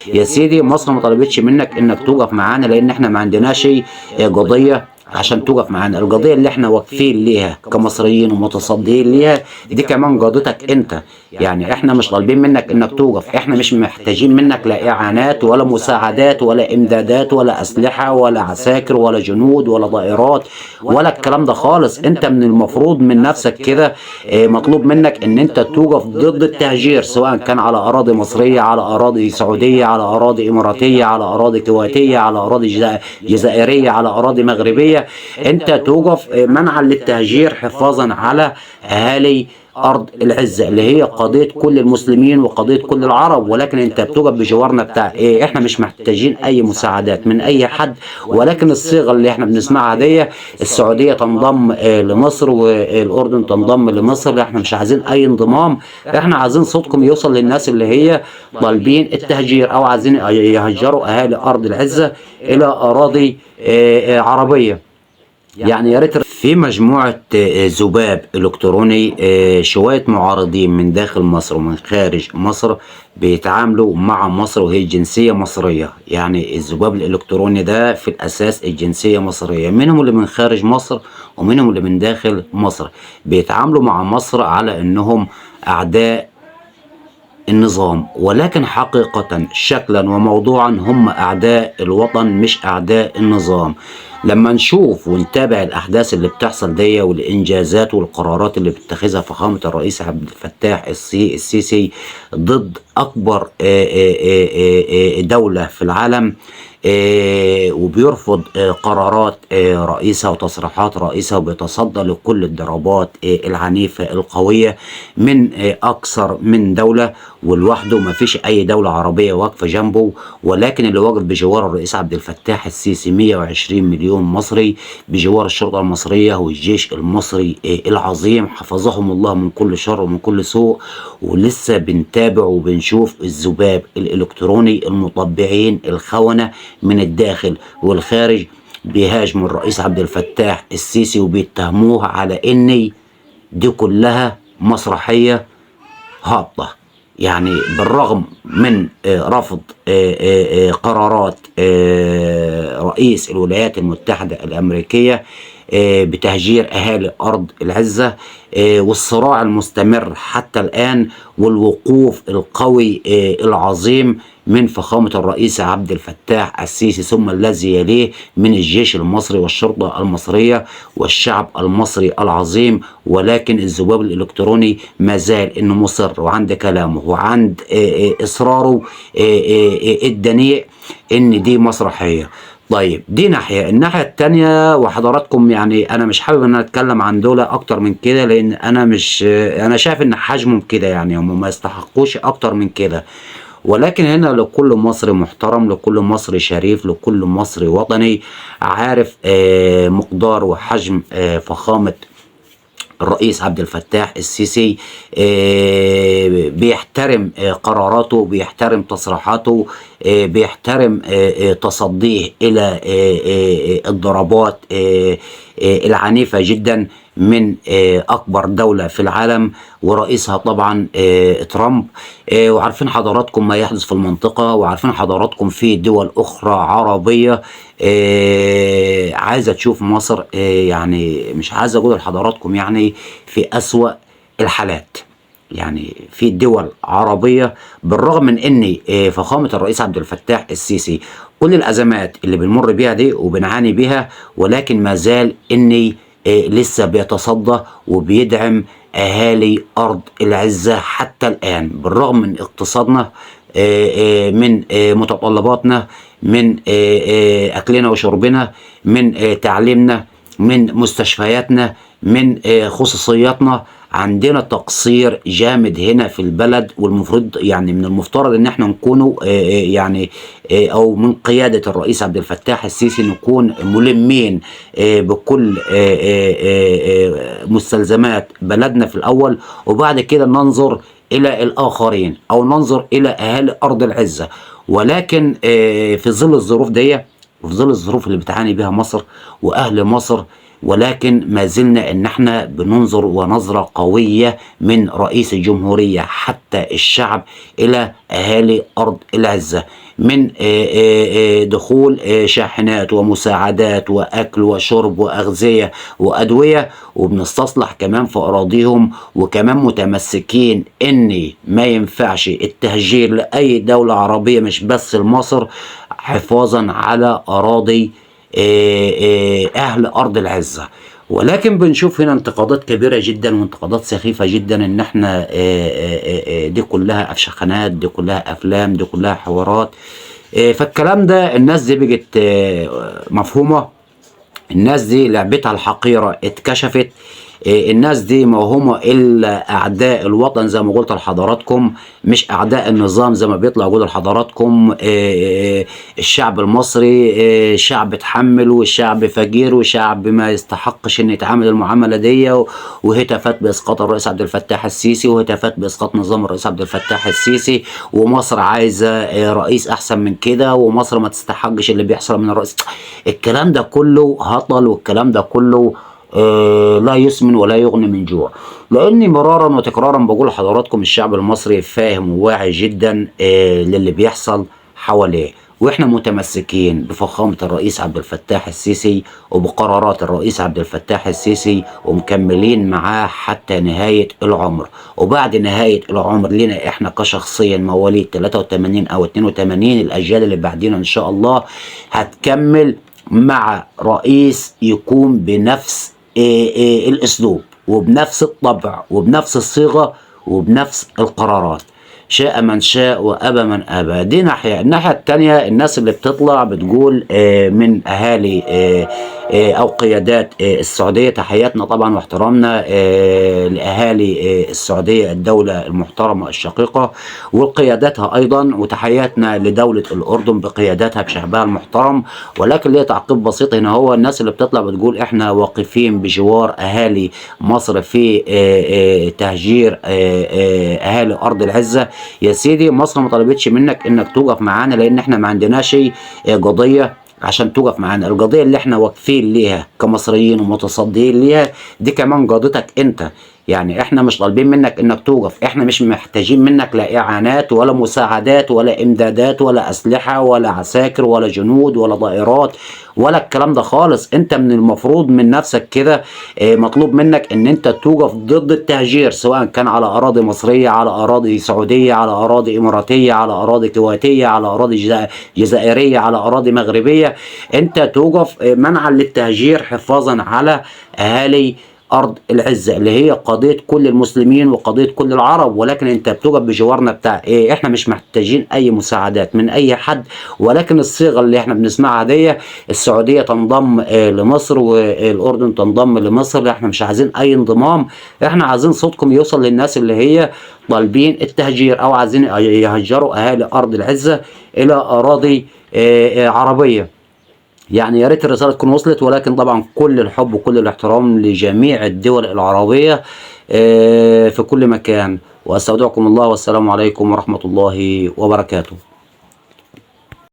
يا سيدي مصر ما طلبتش منك انك توقف معانا، لان احنا ما عندناش قضيه عشان توقف معانا. القضيه اللي احنا واقفين ليها كمصريين ومتصديين ليها دي كمان قضيتك انت. يعني احنا مش طالبين منك انك توقف، احنا مش محتاجين منك لا اعانات ولا مساعدات ولا امدادات ولا اسلحه ولا عساكر ولا جنود ولا طائرات ولا الكلام ده خالص. انت من المفروض من نفسك كده مطلوب منك ان انت توقف ضد التهجير، سواء كان على اراضي مصريه، على اراضي سعوديه، على اراضي اماراتيه، على اراضي كويتيه، على اراضي جزائريه، على اراضي مغربيه. انت توقف منعا للتهجير، حفاظا على اهالي ارض العزه اللي هي قضيه كل المسلمين وقضيه كل العرب. ولكن انت بتوقف بجوارنا بتاع ايه؟ احنا مش محتاجين اي مساعدات من اي حد. ولكن الصيغه اللي احنا بنسمعها دي، السعوديه تنضم لمصر والاردن تنضم لمصر، احنا مش عايزين اي انضمام. احنا عايزين صوتكم يوصل للناس اللي هي طالبين التهجير او عايزين يهجروا اهالي ارض العزه الى اراضي عربيه. يعني يا ريت في مجموعة ذباب إلكتروني، شوية معارضين من داخل مصر ومن خارج مصر بيتعاملوا مع مصر وهي جنسية مصرية. يعني الذباب الإلكتروني ده في الأساس الجنسية مصرية، منهم اللي من خارج مصر ومنهم اللي من داخل مصر. بيتعاملوا مع مصر على أنهم أعداء النظام، ولكن حقيقة شكلا وموضوعا هم أعداء الوطن مش أعداء النظام. لما نشوف ونتابع الأحداث اللي بتحصل دي والإنجازات والقرارات اللي بتتخذها فخامة الرئيس عبد الفتاح السيسي ضد أكبر دولة في العالم، وبيرفض قرارات رئيسها وتصريحات رئيسها، وبيتصدى لكل الضربات العنيفة القوية من أكثر من دولة، ولوحده ما فيش أي دولة عربية واقفة جنبه. ولكن اللي واقف بجوار الرئيس عبد الفتاح السيسي 120 مليون مصري بجوار الشرطة المصرية والجيش المصري العظيم، حفظهم الله من كل شر ومن كل سوء. ولسه بنتابع وبنشوف الذباب الإلكتروني المطبعين الخونة من الداخل والخارج بيهاجموا الرئيس عبد الفتاح السيسي، وبيتهموه على ان دي كلها مسرحية هابطة. يعني بالرغم من رفض قرارات رئيس الولايات المتحدة الأمريكية بتهجير أهالي أرض العزة، والصراع المستمر حتى الآن، والوقوف القوي العظيم من فخامة الرئيس عبد الفتاح السيسي ثم الذي يليه من الجيش المصري والشرطة المصرية والشعب المصري العظيم. ولكن الذباب الإلكتروني ما زال إنه مصر وعند كلامه وعند إصراره الدنيء إن دي مسرحية. طيب دي ناحية. الناحية التانية وحضراتكم، يعني أنا مش حابب إن أنا أتكلم عن دول أكتر من كده، لأن أنا مش أنا شايف إن حجمهم كده، يعني هم ما يستحقوش أكتر من كده. ولكن هنا لكل مصري محترم، لكل مصري شريف، لكل مصري وطني عارف مقدار وحجم فخامة الرئيس عبد الفتاح السيسي، بيحترم قراراته، بيحترم تصريحاته، بيحترم تصديه إلى الضربات العنيفة جدا من أكبر دولة في العالم ورئيسها طبعا ترامب. وعارفين حضراتكم ما يحدث في المنطقة، وعارفين حضراتكم في دول أخرى عربية عايزة تشوف مصر، يعني مش عايز أقول لحضراتكم يعني في أسوأ الحالات. يعني في دول عربية بالرغم من ان فخامة الرئيس عبد الفتاح السيسي كل الازمات اللي بنمر بيها دي وبنعاني بيها، ولكن ما زال اني لسه بيتصدى وبيدعم اهالي ارض العزة حتى الان، بالرغم من اقتصادنا، من متطلباتنا، من اكلنا وشربنا، من تعليمنا، من مستشفياتنا، من خصوصياتنا. عندنا تقصير جامد هنا في البلد، والمفروض يعني من المفترض ان احنا نكونوا يعني او من قيادة الرئيس عبد الفتاح السيسي نكون ملمين بكل مستلزمات بلدنا في الاول، وبعد كده ننظر الى الاخرين او ننظر الى اهالي ارض العزة. ولكن في ظل الظروف دي وفي ظل الظروف اللي بتعاني بها مصر واهل مصر، ولكن ما زلنا ان احنا بننظر ونظرة قوية من رئيس الجمهورية حتى الشعب الى اهالي ارض العزة، من دخول شاحنات ومساعدات واكل وشرب واغذية وادوية، وبنستصلح كمان في اراضيهم، وكمان متمسكين ان ما ينفعش التهجير لاي دولة عربية مش بس لمصر، حفاظا على اراضي اهل ارض العزة. ولكن بنشوف هنا انتقادات كبيرة جدا وانتقادات سخيفة جدا، ان احنا دي كلها افشخانات، دي كلها افلام، دي كلها حوارات. فالكلام ده الناس دي بقت مفهومة، الناس دي لعبتها الحقيرة اتكشفت. الناس دي ما هم الا اعداء الوطن زي ما قلت لحضراتكم، مش اعداء النظام زي ما بيطلع يقول لحضراتكم. الشعب المصري شعب اتحمل، والشعب فقير، وشعب ما يستحقش ان يتعامل المعامله دي، وهتافات باسقاط الرئيس عبد الفتاح السيسي، وهتافات باسقاط نظام الرئيس عبد الفتاح السيسي، ومصر عايزه رئيس احسن من كده، ومصر ما تستحقش اللي بيحصل من الرئيس. الكلام ده كله هطل، والكلام ده كله لا يسمن ولا يغني من جوع. لاني مرارا وتكرارا بقول لحضراتكم الشعب المصري فاهم وواعي جدا للي بيحصل حواليه، واحنا متمسكين بفخامة الرئيس عبد الفتاح السيسي وبقرارات الرئيس عبد الفتاح السيسي، ومكملين معاه حتى نهاية العمر. وبعد نهاية العمر لنا احنا كشخصيا مواليد 83 او 82، الاجيال اللي بعدين ان شاء الله هتكمل مع رئيس يكون بنفس الاسلوب وبنفس الطبع وبنفس الصيغه وبنفس القرارات، شاء من شاء وابى من ابى. دي ناحيه. الناحيه الثانيه الناس اللي بتطلع بتقول من اهالي او قيادات السعوديه، تحياتنا طبعا واحترامنا لاهالي السعوديه الدوله المحترمه الشقيقه وقياداتها ايضا، وتحياتنا لدوله الاردن بقياداتها بشعبها المحترم. ولكن ليه تعقيب بسيط هنا، هو الناس اللي بتطلع بتقول احنا واقفين بجوار اهالي مصر في تهجير اهالي ارض العزه. يا سيدي مصر ما طلبتش منك انك توقف معانا، لان احنا ما عندناش قضيه عشان توقف معانا. القضيه اللي احنا واقفين ليها كمصريين ومتصديين ليها دي كمان قضيتك انت. يعني احنا مش طالبين منك انك توقف، احنا مش محتاجين منك لا اعانات ولا مساعدات ولا امدادات ولا اسلحه ولا عساكر ولا جنود ولا طائرات ولا الكلام ده خالص. انت من المفروض من نفسك كده مطلوب منك ان انت توقف ضد التهجير، سواء كان على اراضي مصريه، على اراضي سعوديه، على اراضي اماراتيه، على اراضي كويتيه، على اراضي جزائريه، على اراضي مغربيه. انت توقف منعا للتهجير حفاظا على اهالي ارض العزه اللي هي قضيه كل المسلمين وقضيه كل العرب. ولكن انت بتوقف بجوارنا بتاع ايه؟ احنا مش محتاجين اي مساعدات من اي حد. ولكن الصيغه اللي احنا بنسمعها دي، السعوديه تنضم لمصر والاردن تنضم لمصر، احنا مش عايزين اي انضمام. احنا عايزين صوتكم يوصل للناس اللي هي طالبين التهجير او عايزين يهجروا اهالي ارض العزه الى اراضي عربيه. يعني يا ريت الرسالة تكون وصلت. ولكن طبعا كل الحب وكل الاحترام لجميع الدول العربية في كل مكان، واستودعكم الله والسلام عليكم ورحمة الله وبركاته.